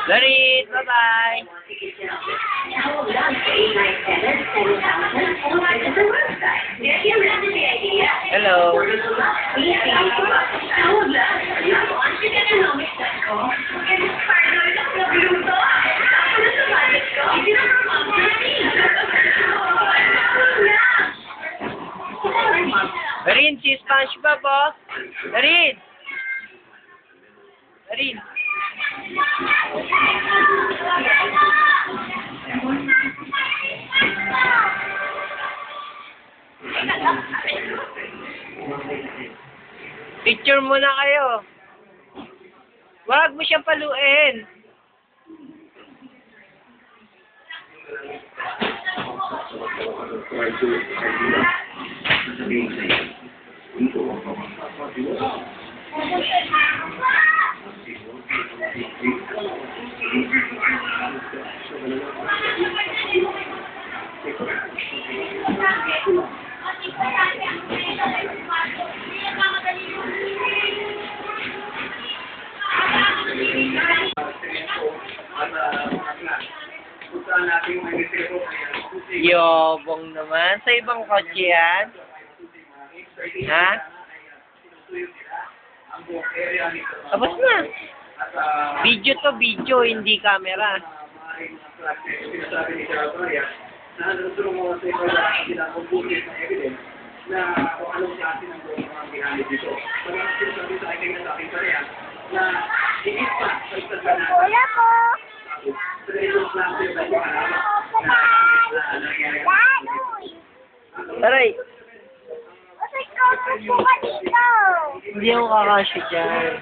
Larit, bye-bye. Hello. Larin, si SpongeBob, oh. Larin. Larin. Picture muna kayo. Wag mo siyang paluin. Yobong naman. Sa ibang kotse yan? Ha? Tapos na. Video to video, hindi camera. Kuya po. Taray, Bakit ko pa dito? hindi ako kakasya dyan.